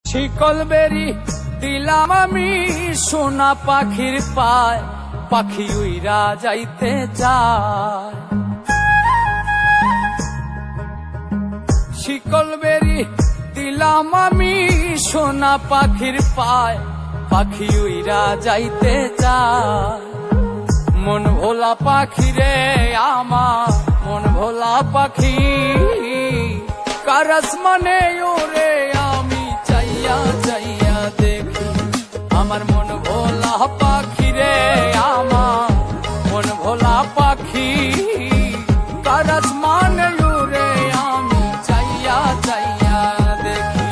শিকল বেরি দিলাম আমি সোনা পাখির পায়, পাখি উইরা যাইতে যায়। শিকল বেরি দিলাম আমি সোনা পাখির পায়, পাখি উইরা যাইতে যায়। মন ভোলা পাখি রে আমার, মন ভোলা পাখি, কার আসমানে ওরে আমি চাইয়া চাইয়া দেখি। আমার মন ভোলা পাখি রে আমার, মন ভোলা পাখি, কার আসমানে ওরে আমি চাইয়া চাইয়া দেখি।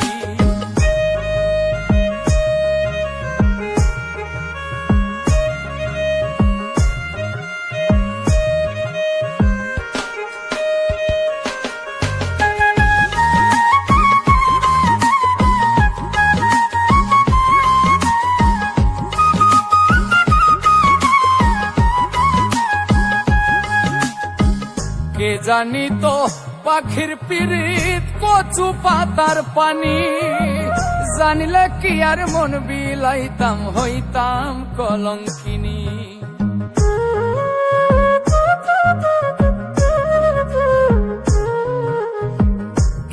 কে জানি তো পাখির পিরিত কচু পাতার পানি, জানিলে কি আর মন বিলাইতাম হইতাম কলঙ্কিনী।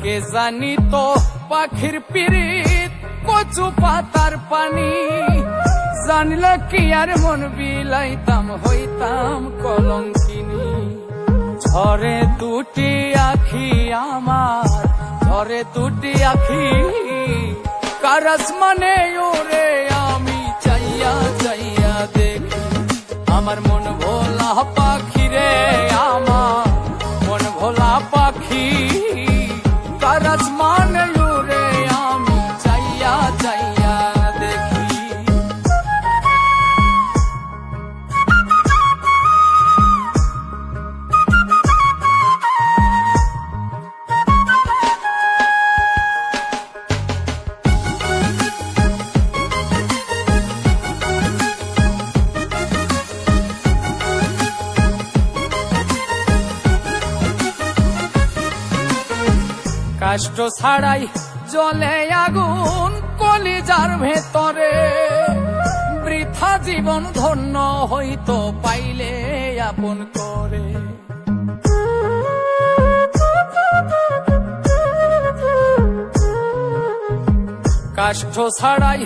কে জানি তো পাখির পিরিত কচু পাতার পানি, জানিলে কি আর মন বিলাইতাম হইতাম কলঙ্কিনী। ঝরে দুটি আখি আমার, ঝরে দুটি আখি, কার আসমানে ওরে আমি চাইয়া চাইয়া দেখি। আমার মন ভোলা পাখি রে আমার, মন ভোলা পাখি, কার আসমানে ওরে আমি চাইয়া চাইয়া দেখি। কষ্ট ছাড়াই জ্বলে আগুন কলিজার ভেতরে, বৃথা জীবন ধন্য হইতো পাইলে আপন করে। কষ্ট ছাড়াই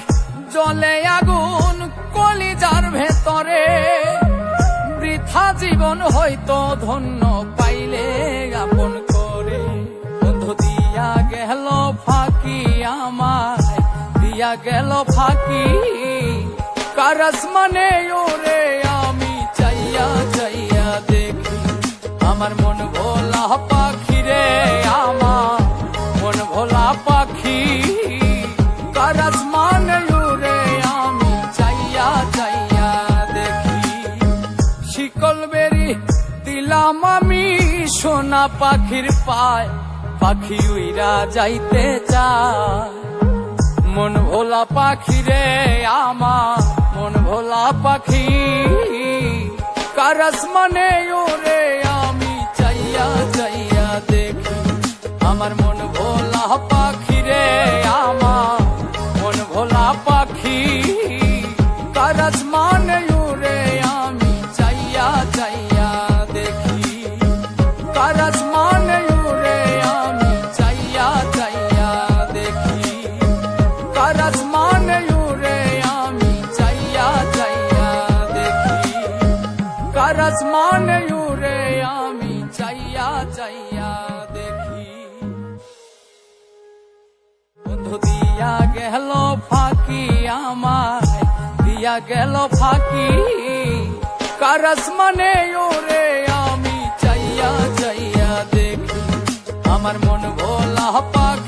জ্বলে আগুন কলিজার ভেতরে, বৃথা জীবন হইতো ধন্য পাইলে আপন করে। দিয়া গেল ফাঁকি আমায়, দিয়া গেল ফাঁকি, কার আসমানে ওরে আমি চাইয়া চাইয়া দেখি। আমার মন ভোলা পাখি রে আমার, মন ভোলা পাখি, কার আসমানে ওরে আমি চাইয়া চাইয়া দেখি। শিকল বেরি দিলাম আমি সোনা পাখির পায়, পাখি উইরা যাইতে চায়। মন ভোলা পাখি রে আমার, মন ভোলা পাখি, কার আসমানে ওরে আমি চাইয়া চাইয়া দেখি। আমার মন ভোলা পাখি রে আমার, মন ভোলা পাখি, কার আসমানে ওরে আমি চাইয়া চাইয়া দেখি। কার আসমানে আসমানে উড়ে আমি চাইয়া চাইয়া দেখি। বন্ধু দিয়া গেল ফাঁকি আমায়, দিয়া গেল ফাঁকি, কার আসমানে উড়ে আমি চাইয়া চাইয়া দেখি। আমার মন ভোলা পাখি